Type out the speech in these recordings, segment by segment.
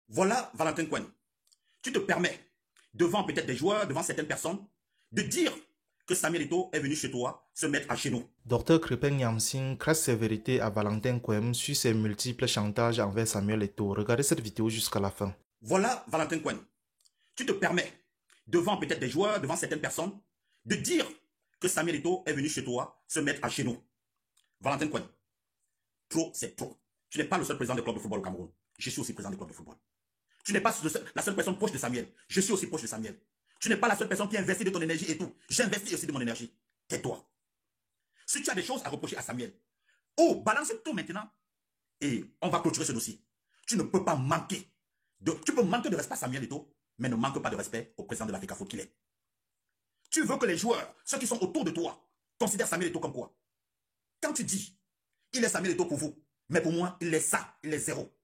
Voilà Valentin Cohen. Tu te permets, devant peut-être des joueurs, devant certaines personnes, de dire que Samuel Eto'o est venu chez toi se mettre à genoux. Dr Kripeng Yamsing crache ses vérités à Valentin Cohen sur ses multiples chantages envers Samuel Eto'o. Regardez cette vidéo jusqu'à la fin. Voilà Valentin Cohen. Tu te permets, devant peut-être des joueurs, devant certaines personnes, de dire que Samuel Eto'o est venu chez toi se mettre à genoux. Valentin Cohen. Trop, c'est trop. Tu n'es pas le seul président des clubs de football au Cameroun. Je suis aussi président des clubs de football. Tu n'es pas la seule personne proche de Samuel. Je suis aussi proche de Samuel. Tu n'es pas la seule personne qui investit de ton énergie et tout. J'investis aussi de mon énergie. Tais-toi. Si tu as des choses à reprocher à Samuel, oh, balance tout maintenant et on va clôturer ce dossier. Tu ne peux pas manquer. Tu peux manquer de respect à Samuel Eto'o, mais ne manque pas de respect au président de la FECAFOOT qu'il est. Tu veux que les joueurs, ceux qui sont autour de toi, considèrent Samuel Eto'o comme quoi? Quand tu dis, il est Samuel Eto'o pour vous, mais pour moi, il est ça, il est zéro.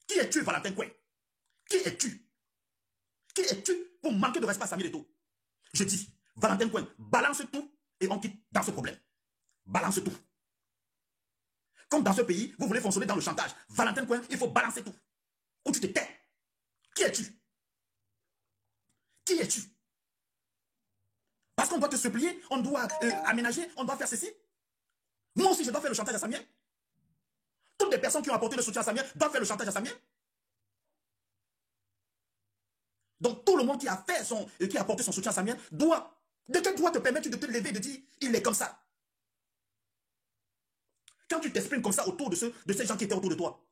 Qui es-tu, Valentin Cohen? Qui es-tu? Qui es-tu pour manquer de respect à Samuel Eto'o? Je dis, Valentin Cohen, balance tout et on quitte dans ce problème. Balance tout. Comme dans ce pays, vous voulez fonctionner dans le chantage. Valentin Cohen, il faut balancer tout. Ou tu te tais. Qui es-tu? Qui es-tu? Parce qu'on doit te supplier, on doit aménager, on doit faire ceci. Moi aussi, je dois faire le chantage à Samuel. Toutes les personnes qui ont apporté le soutien à Samuel doivent faire le chantage à Samuel. Donc tout le monde qui a fait qui a apporté son soutien à Samuel doit, de quel droit te permettre de te lever et de dire il est comme ça? Quand tu t'exprimes comme ça autour de ces gens qui étaient autour de toi,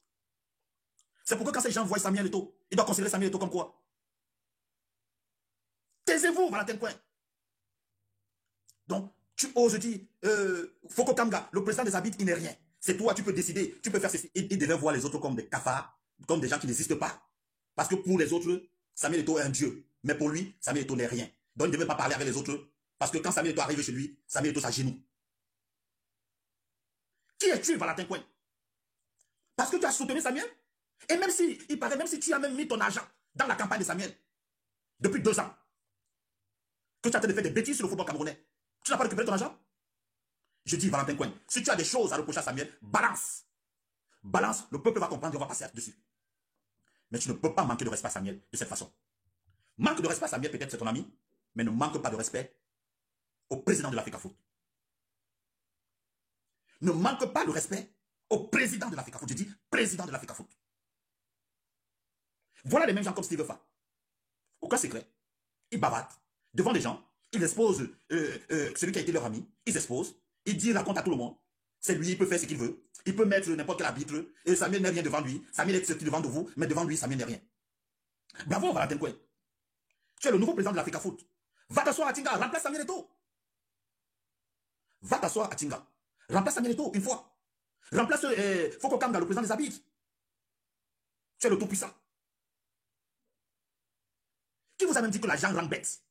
c'est pourquoi quand ces gens voient Samuel Eto'o, ils doivent considérer Samuel Eto'o comme quoi? Taisez-vous, Valentin Cohen. Donc, tu oses dire, Foko Kamga, le président des Abites, il n'est rien. C'est toi, tu peux décider, tu peux faire ceci. Il devait voir les autres comme des cafards, comme des gens qui n'existent pas. Parce que pour les autres, Samuel Eto'o est un dieu. Mais pour lui, Samuel Eto'o n'est rien. Donc, il ne devait pas parler avec les autres. Parce que quand Samuel Eto'o arrive chez lui, Samuel Eto'o s'agenouille. Qui es-tu, Valentin Cohen? Parce que tu as soutenu Samuel. Et même si, il paraît, même si tu as même mis ton argent dans la campagne de Samuel, depuis 2 ans, que tu as fait des bêtises sur le football camerounais, tu n'as pas récupéré ton argent? Je dis, Valentin Cohen, si tu as des choses à reprocher à Samuel, balance. Balance, le peuple va comprendre et on va passer dessus. Mais tu ne peux pas manquer de respect à Samuel de cette façon. Manque de respect à Samuel, peut-être c'est ton ami, mais ne manque pas de respect au président de la FECAFOOT. Ne manque pas de respect au président de la FECAFOOT. Je dis président de la FECAFOOT. Voilà les mêmes gens comme Steve Fa. Aucun secret. Ils bavardent devant les gens. Ils exposent celui qui a été leur ami. Ils exposent. Ils disent, racontent à tout le monde. C'est lui, il peut faire ce qu'il veut. Il peut mettre n'importe quel arbitre. Et Samuel n'est rien devant lui. Samuel est ce qui devant de vous, mais devant lui, Samuel n'est rien. Bravo, Valentin Cohen. Tu es le nouveau président de la FECAFOOT. Va t'asseoir à Tinga, remplace Samuel Eto'o. Va t'asseoir à Tinga. Remplace Samuel Eto'o une fois. Remplace Foko Kamga, le président des arbitres. Tu es le tout-puissant. Qui vous a même dit que l'argent rend bête?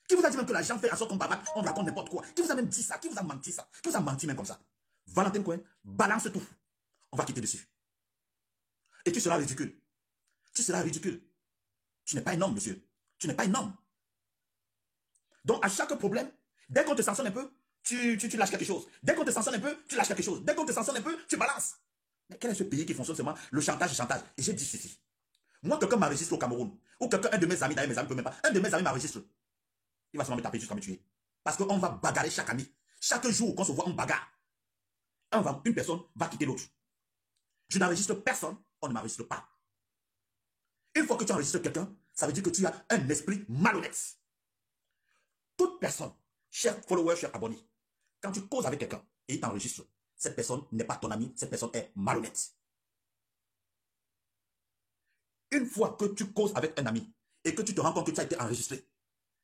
Qui vous a dit même que l'argent fait à sorte qu'on babat, on raconte n'importe quoi? Qui vous a même dit ça? Qui vous a menti ça? Qui vous a menti même comme ça? Valentin Cohen, balance tout. On va quitter dessus. Et tu seras ridicule. Tu seras ridicule. Tu n'es pas un homme, monsieur. Tu n'es pas un homme. Donc, à chaque problème, dès qu'on te sanctionne un peu, tu lâches quelque chose. Dès qu'on te sanctionne un peu, tu lâches quelque chose. Dès qu'on te sanctionne un peu, tu balances. Mais quel est ce pays qui fonctionne seulement le chantage et chantage? Et j'ai dit ceci. Moi, quelqu'un m'enregistre au Cameroun, ou quelqu'un, un de mes amis, d'ailleurs mes amis ne peuvent même pas, un de mes amis m'enregistre, il va seulement me taper jusqu'à me tuer. Parce qu'on va bagarrer chaque année. Chaque jour qu'on se voit, on bagarre. Une personne va quitter l'autre. Je n'enregistre personne, on ne m'enregistre pas. Une fois que tu enregistres quelqu'un, ça veut dire que tu as un esprit malhonnête. Toute personne, cher follower, cher abonné, quand tu causes avec quelqu'un et il t'enregistre, cette personne n'est pas ton ami, cette personne est malhonnête. Une fois que tu causes avec un ami et que tu te rends compte que tu as été enregistré,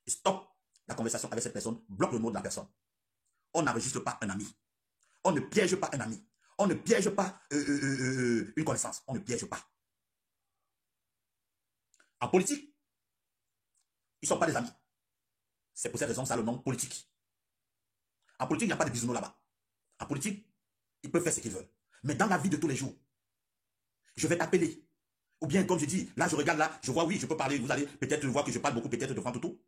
stop la conversation avec cette personne, bloque le nom de la personne. On n'enregistre pas un ami. On ne piège pas un ami. On ne piège pas une connaissance. On ne piège pas. En politique, ils ne sont pas des amis. C'est pour cette raison que ça a le nom politique. En politique, il n'y a pas de bisounours là-bas. En politique, ils peuvent faire ce qu'ils veulent. Mais dans la vie de tous les jours, je vais t'appeler. Ou bien, comme je dis, là, je regarde là, je vois, oui, je peux parler. Vous allez peut-être voir que je parle beaucoup, peut-être de Fantoutou.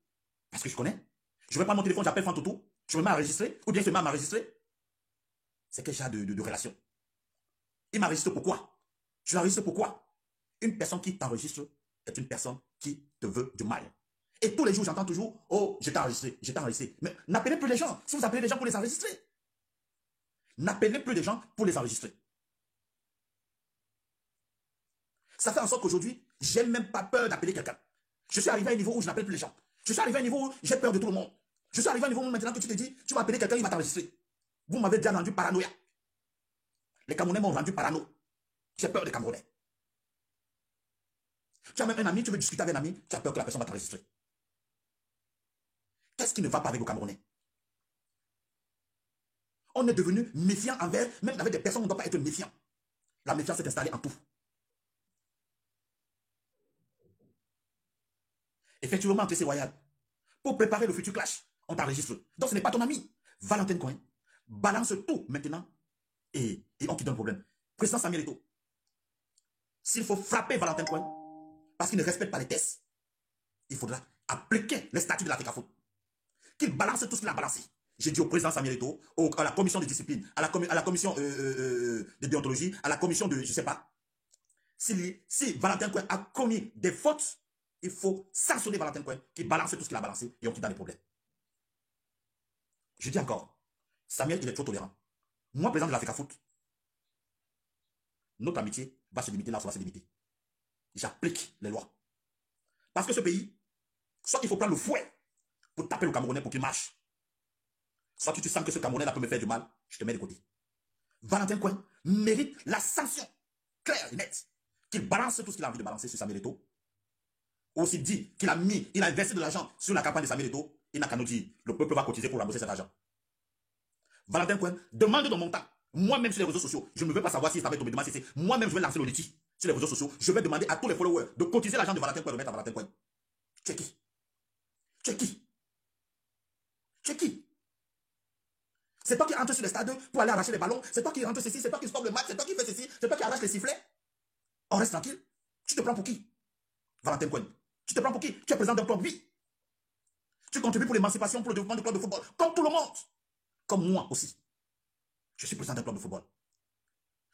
Parce que je connais. Je vais prendre mon téléphone, j'appelle Fantoutou. Je me mets à enregistrer. Ou bien je me mets à m'enregistrer. C'est quel genre de relation? Il m'enregistre pourquoi? Je l'enregistre pourquoi? Une personne qui t'enregistre est une personne qui te veut du mal. Et tous les jours, j'entends toujours, oh, je t'ai enregistré, je t'ai enregistré. Mais n'appelez plus les gens. Si vous appelez les gens pour les enregistrer, n'appelez plus les gens pour les enregistrer. Ça fait en sorte qu'aujourd'hui, j'ai même pas peur d'appeler quelqu'un. Je suis arrivé à un niveau où je n'appelle plus les gens. Je suis arrivé à un niveau où j'ai peur de tout le monde. Je suis arrivé à un niveau où maintenant que tu te dis, tu vas appeler quelqu'un, il va t'enregistrer. Vous m'avez déjà rendu paranoïa. Les Camerounais m'ont rendu parano. J'ai peur des Camerounais. Tu as même un ami, tu veux discuter avec un ami, tu as peur que la personne va t'enregistrer. Qu'est-ce qui ne va pas avec les Camerounais? On est devenu méfiant envers, même avec des personnes, on ne doit pas être méfiant. La méfiance est installée en tout. Effectivement, c'est royal. Pour préparer le futur clash, on t'enregistre. Donc ce n'est pas ton ami. Valentin Coin balance tout maintenant et on qui donne problème. Président Samuel Eto'o, s'il faut frapper Valentin Coin parce qu'il ne respecte pas les tests, il faudra appliquer les statuts de la FECAFOOT. Qu'il balance tout ce qu'il a balancé. J'ai dit au président Samuel Eto'o, à la commission de discipline, à la commission de déontologie, à la commission de, je ne sais pas, si Valentin Coin a commis des fautes, il faut sanctionner Valentin Coin qui balance tout ce qu'il a balancé et on quitte dans les problèmes. Je dis encore, Samuel, il est trop tolérant. Moi, président de la FECAFOOT, notre amitié va se limiter là où ça va se limiter. J'applique les lois. Parce que ce pays, soit il faut prendre le fouet pour taper le Camerounais pour qu'il marche. Soit tu sens que ce Camerounais peut me faire du mal, je te mets de côté. Valentin Coin mérite la sanction claire et nette. Qu'il balance tout ce qu'il a envie de balancer sur Samuel Eto'o. Ou s'il dit qu'il a investi de l'argent sur la campagne de Samuel Eto'o, il n'a qu'à nous dire, le peuple va cotiser pour rembourser cet argent. Valentin Coin demande ton montant. Moi-même sur les réseaux sociaux, je ne veux pas savoir si ça va tomber demain. Moi-même, je vais lancer le litige sur les réseaux sociaux. Je vais demander à tous les followers de cotiser l'argent de Valentin Coin, de mettre à Valentin Coin. Tu es qui? Tu es qui? Tu es qui? C'est toi qui rentres sur les stades pour aller arracher les ballons. C'est toi qui rentres ceci. C'est toi qui stoppe le match. C'est toi qui fais ceci. C'est toi qui arrache les sifflets. On reste tranquille. Tu te prends pour qui? Valentin Coin. Tu te prends pour qui? Tu es président d'un club, oui. Tu contribues pour l'émancipation, pour le développement du club de football. Comme tout le monde. Comme moi aussi. Je suis président d'un club de football.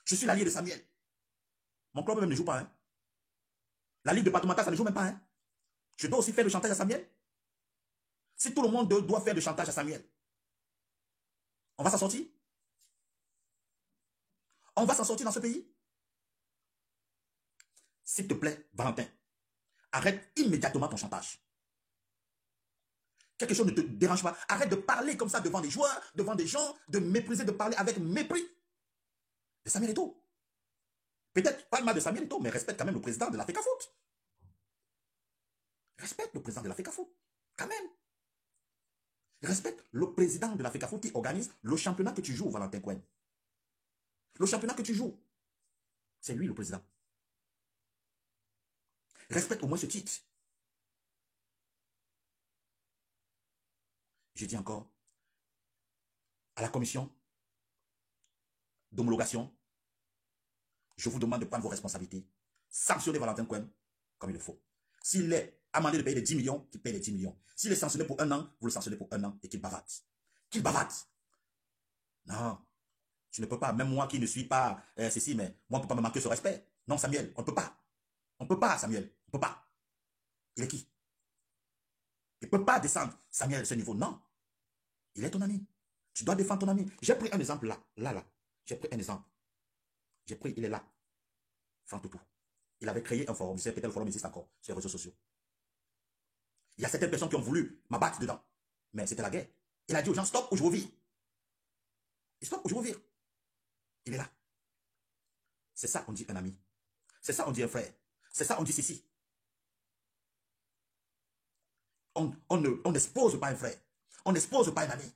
Je suis l'allié de Samuel. Mon club même ne joue pas. Hein. La Ligue départementale, ça ne joue même pas. Hein. Je dois aussi faire le chantage à Samuel. Si tout le monde doit faire le chantage à Samuel, on va s'en sortir? On va s'en sortir dans ce pays? S'il te plaît, Valentin, arrête immédiatement ton chantage. Quelque chose ne te dérange pas. Arrête de parler comme ça devant des joueurs, devant des gens, de mépriser, de parler avec mépris de Samuel Eto'o. Peut-être pas le mal de Samuel Eto'o, mais respecte quand même le président de la FECAFOOT. Respecte le président de la FECAFOOT, quand même. Respecte le président de la FECAFOOT qui organise le championnat que tu joues, Valentin Coin. Le championnat que tu joues, c'est lui le président. Respecte au moins ce titre. Je dis encore, à la commission d'homologation, je vous demande de prendre vos responsabilités. Sanctionnez Valentin Coin comme il le faut. S'il est amendé de payer les 10 millions, qu'il paye les 10 millions. S'il est sanctionné pour 1 an, vous le sanctionnez pour 1 an et qu'il bavarde. Qu'il bavarde. Non, tu ne peux pas. Même moi qui ne suis pas ceci, mais moi, on ne peut pas me manquer ce respect. Non, Samuel, on ne peut pas. On ne peut pas, Samuel. On ne peut pas. Il est qui? Il ne peut pas descendre, Samuel, à ce niveau. Non. Il est ton ami. Tu dois défendre ton ami. J'ai pris un exemple là. Là. J'ai pris un exemple. J'ai pris, il est là. Franck Toutou. Il avait créé un forum. Je sais peut-être le forum existe encore sur les réseaux sociaux. Il y a certaines personnes qui ont voulu m'abattre dedans. Mais c'était la guerre. Il a dit aux gens, stop ou je vous vire. Et stop ou je vous vire. Il est là. C'est ça qu'on dit un ami. C'est ça on dit un frère. C'est ça on dit ceci. On n'expose pas un frère. On n'expose pas un ami.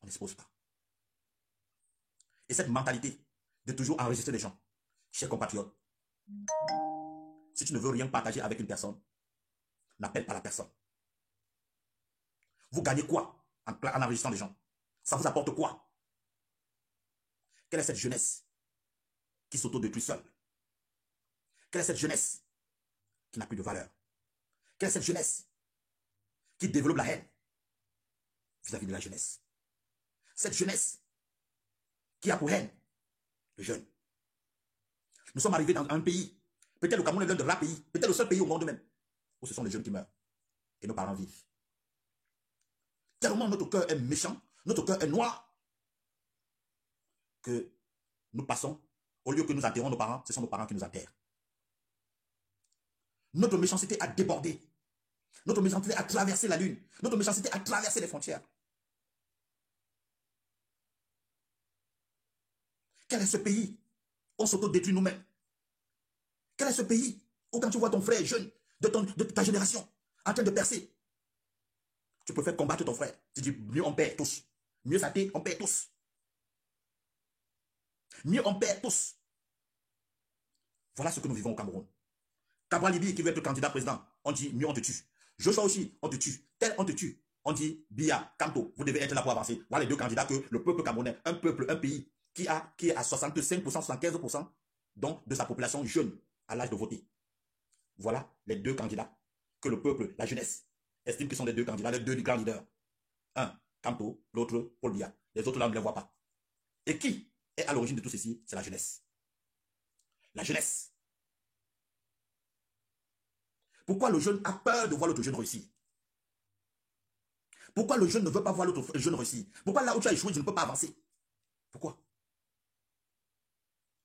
On n'expose pas. Et cette mentalité de toujours enregistrer les gens, chers compatriotes, si tu ne veux rien partager avec une personne, n'appelle pas la personne. Vous gagnez quoi en enregistrant les gens? Ça vous apporte quoi? Quelle est cette jeunesse qui s'autodétruit seule? Quelle est cette jeunesse qui n'a plus de valeur? Quelle est cette jeunesse qui développe la haine vis-à-vis de la jeunesse? Cette jeunesse qui a pour haine le jeune. Nous sommes arrivés dans un pays, peut-être le Cameroun est l'un des rares pays, peut-être le seul pays au monde même, où ce sont les jeunes qui meurent et nos parents vivent. Tellement notre cœur est méchant, notre cœur est noir, que nous passons, au lieu que nous enterrons nos parents, ce sont nos parents qui nous enterrent. Notre méchanceté a débordé. Notre méchanceté a traversé la lune. Notre méchanceté a traversé les frontières. Quel est ce pays? On s'auto-détruit nous-mêmes. Quel est ce pays où quand tu vois ton frère jeune de ta génération en train de percer, tu préfères combattre ton frère. Tu dis, mieux on perd tous. Mieux ça t'est, on perd tous. Mieux on perd tous. Voilà ce que nous vivons au Cameroun. Cabral Libi qui veut être candidat président, on dit, mieux on te tue. Joshua aussi, on te tue. Tel, on te tue. On dit, Biya, Kanto, vous devez être là pour avancer. Voilà les deux candidats que le peuple camerounais, un peuple, un pays, qui est à 65%, 75% donc de sa population jeune à l'âge de voter. Voilà les deux candidats que le peuple, la jeunesse, estime que sont les deux candidats, les deux grands leaders. Un, Kanto, l'autre, Paul Biya. Les autres là, on ne les voit pas. Et qui est à l'origine de tout ceci? C'est la jeunesse. La jeunesse. Pourquoi le jeune a peur de voir l'autre jeune réussir? Pourquoi le jeune ne veut pas voir l'autre jeune réussir? Pourquoi là où tu as échoué, tu ne peux pas avancer? Pourquoi?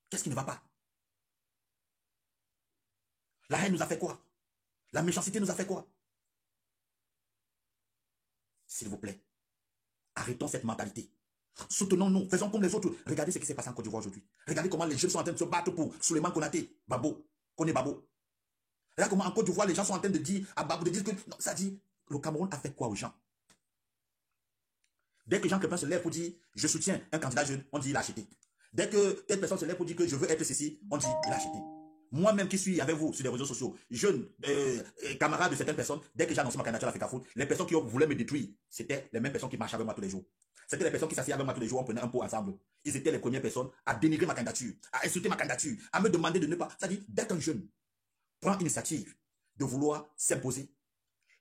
Qu'est-ce qui ne va pas? La haine nous a fait quoi? La méchanceté nous a fait quoi? S'il vous plaît, arrêtons cette mentalité. Soutenons-nous, faisons comme les autres. Regardez ce qui s'est passé en Côte d'Ivoire aujourd'hui. Regardez comment les jeunes sont en train de se battre pour Souleymane Konaté, Babo, Koné Babo. Regardez comment en Côte d'Ivoire, les gens sont en train de dire à Babo, de dire que non, ça dit, le Cameroun a fait quoi aux gens? Dès que Jean Crépin se lève pour dire je soutiens un candidat jeune, on dit il a acheté. Dès que telle personne se lève pour dire que je veux être ceci, on dit il a acheté. Moi-même qui suis avec vous sur les réseaux sociaux, jeune camarade de certaines personnes, dès que j'ai annoncé ma candidature à la FECAFOOT, les personnes qui voulaient me détruire, c'était les mêmes personnes qui marchaient avec moi tous les jours. C'était les personnes qui s'assiedent avec moi tous les jours, on prenait un pot ensemble. Ils étaient les premières personnes à dénigrer ma candidature, à insulter ma candidature, à me demander de ne pas. C'est-à-dire, dès qu'un jeune prend l'initiative de vouloir s'imposer,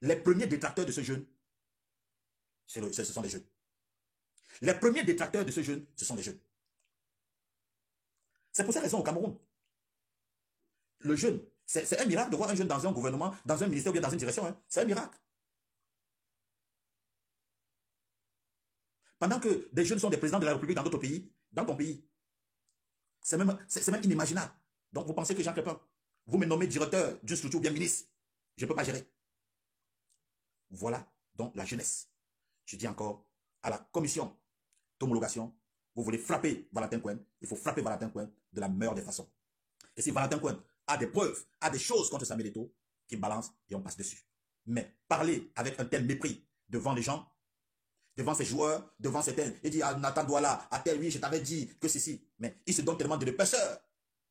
les premiers détracteurs de ce jeune, ce sont les jeunes. Les premiers détracteurs de ce jeune, ce sont les jeunes. C'est pour cette raison au Cameroun, le jeune, c'est un miracle de voir un jeune dans un gouvernement, dans un ministère ou bien dans une direction. Hein. C'est un miracle. Pendant que des jeunes sont des présidents de la République dans d'autres pays, dans ton pays, c'est même inimaginable. Donc vous pensez que Jean Crépin, vous me nommez directeur d'une structure ou bien ministre, je ne peux pas gérer. Voilà donc la jeunesse. Je dis encore à la commission d'homologation, vous voulez frapper Valentin Cohen, il faut frapper Valentin Cohen de la meilleure des façons. Et si Valentin Cohen a des preuves, a des choses contre Samuel Eto'o, qu'il balance et on passe dessus. Mais parler avec un tel mépris devant les gens, devant ces joueurs, devant certains, il dit à Nathan Douala, à tel oui, je t'avais dit que ceci. Mais il se donne tellement de l'épaisseur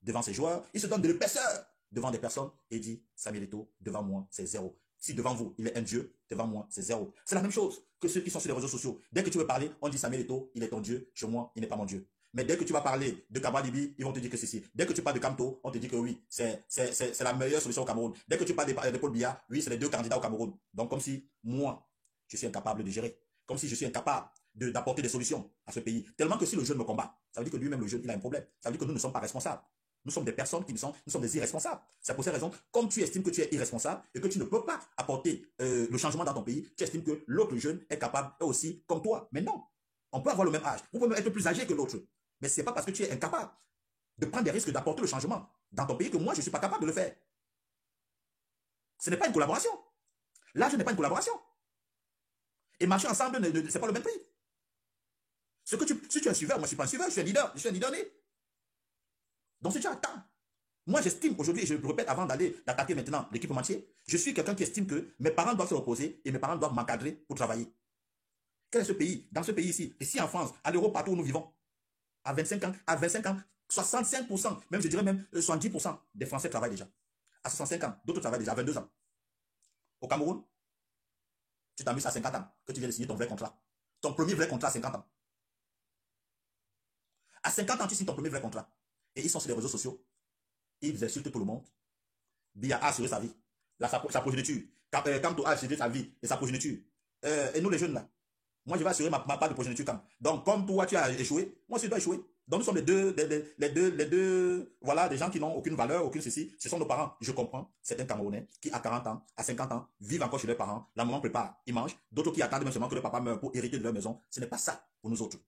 devant ces joueurs, il se donne de l'épaisseur devant des personnes et dit Samuel Eto'o, devant moi, c'est zéro. Si devant vous, il est un dieu, devant moi, c'est zéro. C'est la même chose que ceux qui sont sur les réseaux sociaux. Dès que tu veux parler, on dit Samuel Eto'o, il est ton dieu, chez moi, il n'est pas mon dieu. Mais dès que tu vas parler de Cabral Libi, ils vont te dire que c'est ceci. Dès que tu parles de Kamto, on te dit que oui, c'est la meilleure solution au Cameroun. Dès que tu parles de Paul Biya, oui, c'est les deux candidats au Cameroun. Donc comme si moi, je suis incapable de gérer. Comme si je suis incapable d'apporter des solutions à ce pays. Tellement que si le jeune me combat, ça veut dire que lui-même, le jeune, il a un problème. Ça veut dire que nous ne sommes pas responsables. Nous sommes des personnes nous sommes des irresponsables. C'est pour cette raison, comme tu estimes que tu es irresponsable et que tu ne peux pas apporter le changement dans ton pays, tu estimes que l'autre jeune est capable, est aussi comme toi. Mais non, on peut avoir le même âge. On peut même être plus âgé que l'autre. Mais ce n'est pas parce que tu es incapable de prendre des risques d'apporter le changement dans ton pays que moi, je ne suis pas capable de le faire. Ce n'est pas une collaboration. L'âge n'est pas une collaboration. Et marcher ensemble, ce n'est pas le même prix. Si tu es un suiveur, moi je ne suis pas un suiveur, je suis un leader né. Donc si tu attends, moi j'estime aujourd'hui, et je le répète avant d'attaquer maintenant l'équipe entière, je suis quelqu'un qui estime que mes parents doivent se reposer et mes parents doivent m'encadrer pour travailler. Quel est ce pays? Dans ce pays ici, ici en France, à l'Europe, partout où nous vivons, à 25 ans, 65%, même je dirais même 70% des Français travaillent déjà. À 65 ans, d'autres travaillent déjà à 22 ans. Au Cameroun, tu t'amuses à 50 ans, que tu viens de signer ton vrai contrat. Ton premier vrai contrat à 50 ans. À 50 ans, tu signes ton premier vrai contrat. Et ils sont sur les réseaux sociaux. Ils insultent tout le monde. Biya a assuré sa vie. Sa progéniture. Kamto a assuré sa vie et sa progéniture. Et nous les jeunes là, moi je vais assurer ma part de progéniture. Donc comme toi tu as échoué, moi aussi je dois échouer. Donc nous sommes voilà, des gens qui n'ont aucune valeur, aucune ceci. Ce sont nos parents. Je comprends certains Camerounais qui, à 40 ans, à 50 ans, vivent encore chez leurs parents. La maman prépare, ils mangent. D'autres qui attendent même seulement que le papa meure pour hériter de leur maison. Ce n'est pas ça pour nous autres.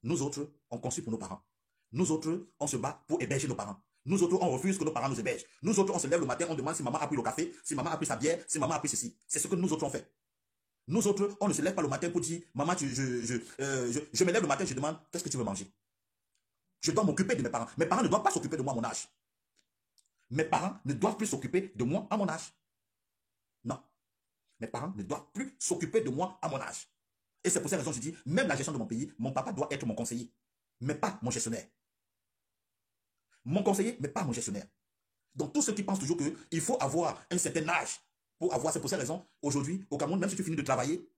Nous autres, on conçut pour nos parents. Nous autres, on se bat pour héberger nos parents. Nous autres, on refuse que nos parents nous hébergent. Nous autres, on se lève le matin, on demande si maman a pris le café, si maman a pris sa bière, si maman a pris ceci. C'est ce que nous autres on fait. Nous autres, on ne se lève pas le matin pour dire, maman, je me lève le matin, je demande, qu'est-ce que tu veux manger? Je dois m'occuper de mes parents. Mes parents ne doivent pas s'occuper de moi à mon âge. Mes parents ne doivent plus s'occuper de moi à mon âge. Non. Mes parents ne doivent plus s'occuper de moi à mon âge. Et c'est pour cette raison que je dis, même la gestion de mon pays, mon papa doit être mon conseiller, mais pas mon gestionnaire. Mon conseiller, mais pas mon gestionnaire. Donc tous ceux qui pensent toujours qu'il faut avoir un certain âge pour avoir, c'est pour cette raison, aujourd'hui, au Cameroun, même si tu finis de travailler,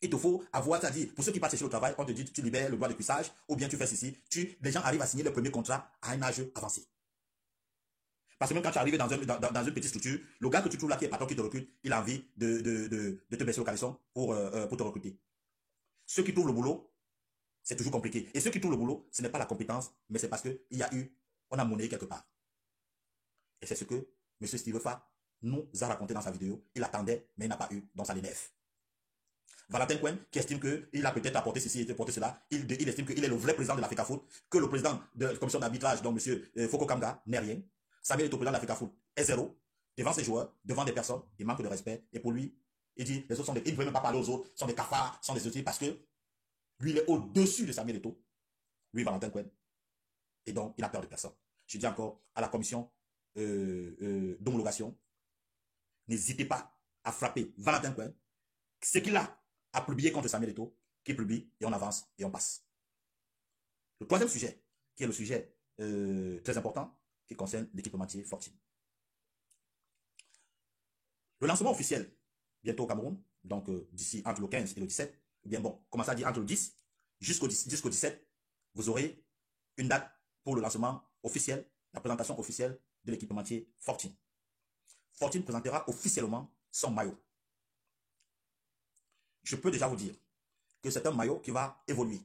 il te faut avoir, c'est-à-dire, pour ceux qui partent chercher le travail, on te dit, tu libères le droit de cuissage, ou bien tu fais ceci, les gens arrivent à signer leur premier contrat à un âge avancé. Parce que même quand tu arrives dans une petite structure, le gars que tu trouves là qui est patron qui te recrute, il a envie de te baisser le caleçon pour te recruter. Ceux qui trouvent le boulot, c'est toujours compliqué. Et ceux qui trouvent le boulot, ce n'est pas la compétence, mais c'est parce on a monnaie quelque part. Et c'est ce que M. Steve Fa nous a raconté dans sa vidéo. Il attendait, mais il n'a pas eu, donc ça l'énerve. Valentin Cohen, qui estime qu'il a peut-être apporté ceci et apporté cela, il estime qu'il est le vrai président de l'Africa Foot, que le président de la commission d'arbitrage, donc M. Foko Kamga, n'est rien. Samuel est au président de l'Africa Foot, est zéro, devant ses joueurs, devant des personnes, il manque de respect. Et pour lui, il dit, les autres sont il ne veut même pas parler aux autres, sont des cafards, sont des outils, parce que lui, il est au-dessus de Samuel Eto'o, lui, Valentin Cohen. Et donc, il a peur de personne. Je dis encore à la commission d'homologation, n'hésitez pas à frapper Valentin Cohen. Ce qu'il a à publier contre Samuel Eto'o, qui publie, et on avance, et on passe. Le troisième sujet, qui est le sujet très important, qui concerne l'équipementier Fortune. Le lancement officiel, bientôt au Cameroun, donc d'ici entre le 15 et le 17, bien bon, commencez à dire entre le 10 jusqu'au 17, vous aurez une date pour le lancement officiel, la présentation officielle de l'équipementier Fortune. Fortune présentera officiellement son maillot. Je peux déjà vous dire que c'est un maillot qui va évoluer.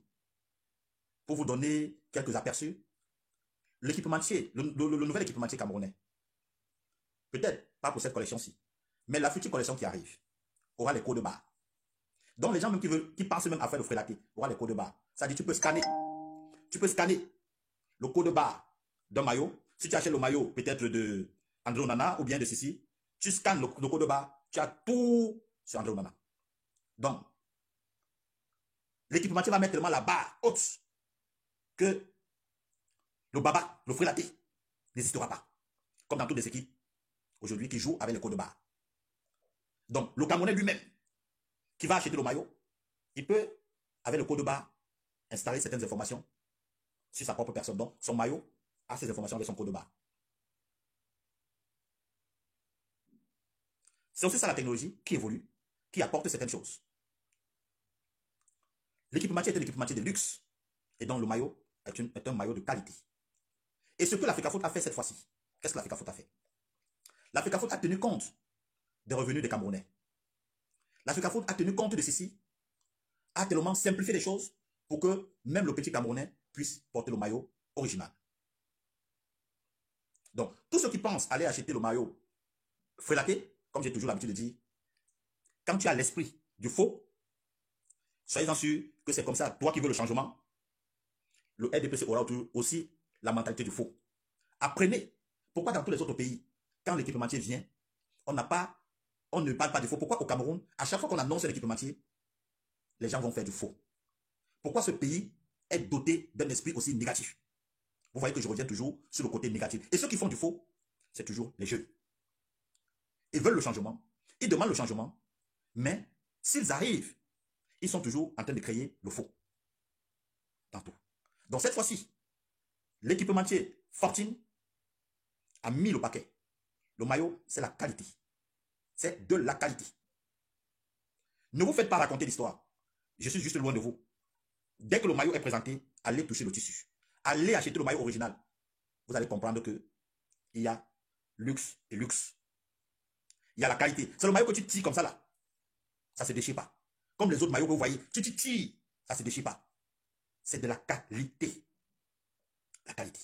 Pour vous donner quelques aperçus, l'équipementier, le nouvel équipementier camerounais, peut-être pas pour cette collection-ci, mais la future collection qui arrive aura les codes de barre. Donc les gens même qui pensent même à faire le frélaté aura les codes de barre. Ça dit, tu peux scanner le code de barre d'un maillot. Si tu achètes le maillot peut-être de André Onana ou bien de ceci, tu scannes le code de barre, tu as tout sur André Onana. Donc, l'équipementier va mettre tellement la barre haute que le baba, le frélaté, n'hésitera pas. Comme dans toutes les équipes aujourd'hui qui jouent avec les codes de barre. Donc, le Camerounais lui-même, qui va acheter le maillot, il peut, avec le code de barre, installer certaines informations sur sa propre personne. Donc, son maillot a ces informations avec son code de barre. C'est aussi ça la technologie qui évolue, qui apporte certaines choses. L'équipementier est un équipementier de luxe. Et donc, le maillot est un maillot de qualité. Et ce que l'Africa Foot a fait cette fois-ci, qu'est-ce que l'Africa Foot a fait? L'Africa Foot a tenu compte des revenus des Camerounais. L'Africa Foot a tenu compte de ceci, a tellement simplifié les choses pour que même le petit Camerounais puisse porter le maillot original. Donc, tous ceux qui pensent aller acheter le maillot frélaté, comme j'ai toujours l'habitude de dire, quand tu as l'esprit du faux, soyez-en sûrs que c'est comme ça, toi qui veux le changement, le RDPC aura aussi la mentalité du faux. Apprenez. Pourquoi dans tous les autres pays, quand l'équipementier vient, on ne parle pas du faux? Pourquoi au Cameroun, à chaque fois qu'on annonce l'équipementier, les gens vont faire du faux? Pourquoi ce pays est doté d'un esprit aussi négatif? Vous voyez que je reviens toujours sur le côté négatif. Et ceux qui font du faux, c'est toujours les jeunes. Ils veulent le changement, ils demandent le changement, mais s'ils arrivent, ils sont toujours en train de créer le faux. Tantôt. Donc cette fois-ci, l'équipementier Fortune a mis le paquet. Le maillot, c'est la qualité. C'est de la qualité. Ne vous faites pas raconter l'histoire. Je suis juste loin de vous. Dès que le maillot est présenté, allez toucher le tissu. Allez acheter le maillot original. Vous allez comprendre que il y a luxe et luxe. Il y a la qualité. C'est le maillot que tu tires comme ça là. Ça ne se déchire pas. Comme les autres maillots que vous voyez. Tu tires, ça ne se déchire pas. C'est de la qualité. la qualité.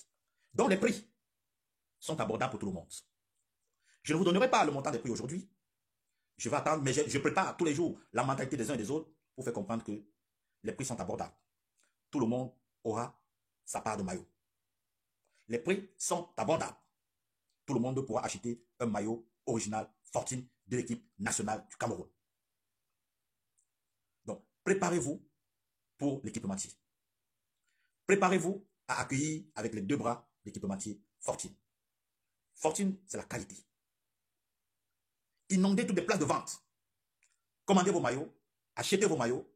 Donc les prix sont abordables pour tout le monde. Je ne vous donnerai pas le montant des prix aujourd'hui. Je vais attendre, mais je prépare tous les jours la mentalité des uns et des autres pour faire comprendre que les prix sont abordables. Tout le monde aura sa part de maillot. Les prix sont abordables. Tout le monde pourra acheter un maillot original Fortune de l'équipe nationale du Cameroun. Donc, préparez-vous pour l'équipementier. Préparez-vous à accueillir avec les deux bras l'équipementier Fortune. Fortune, c'est la qualité. Inondez toutes les places de vente. Commandez vos maillots, achetez vos maillots.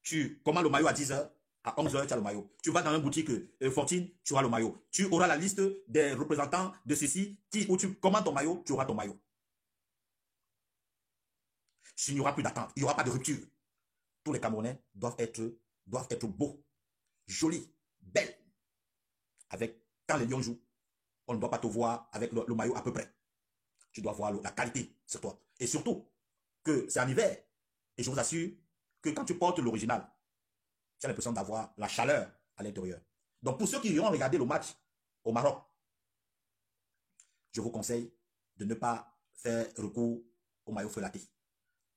Tu commandes le maillot à 10h, à 11h, tu as le maillot. Tu vas dans une boutique Fortune, tu auras le maillot. Tu auras la liste des représentants de ceci, où tu commandes ton maillot, tu auras ton maillot. S'il n'y aura plus d'attente, il n'y aura pas de rupture. Tous les Camerounais doivent être beaux, jolis, belles. Quand les Lions jouent, on ne doit pas te voir avec le maillot à peu près. Tu dois voir la qualité sur toi. Et surtout, que c'est en hiver. Et je vous assure que quand tu portes l'original, tu as l'impression d'avoir la chaleur à l'intérieur. Donc pour ceux qui iront regarder le match au Maroc, je vous conseille de ne pas faire recours au maillot frelaté.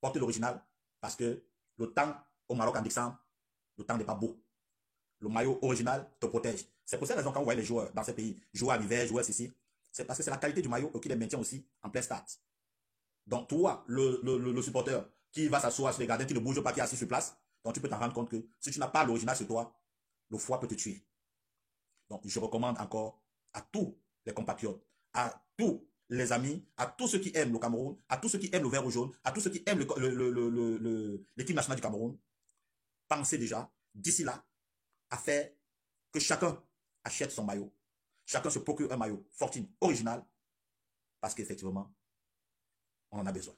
Portez l'original parce que le temps au Maroc en décembre, le temps n'est pas beau. Le maillot original te protège. C'est pour cette raison quand vous voyez les joueurs dans ces pays, jouer à l'hiver, jouer ceci, c'est parce que c'est la qualité du maillot qui les maintient aussi en plein stade. Donc toi, le supporter qui va s'asseoir sur les gradins, qui ne bouge pas, qui est assis sur place, donc tu peux t'en rendre compte que si tu n'as pas l'original sur toi, le froid peut te tuer. Donc je recommande encore à tous les compatriotes, à tous les amis, à tous ceux qui aiment le Cameroun, à tous ceux qui aiment le vert ou jaune, à tous ceux qui aiment l'équipe nationale du Cameroun, pensez déjà, d'ici là, à faire que chacun achète son maillot. Chacun se procure un maillot Fortune original parce qu'effectivement, on en a besoin.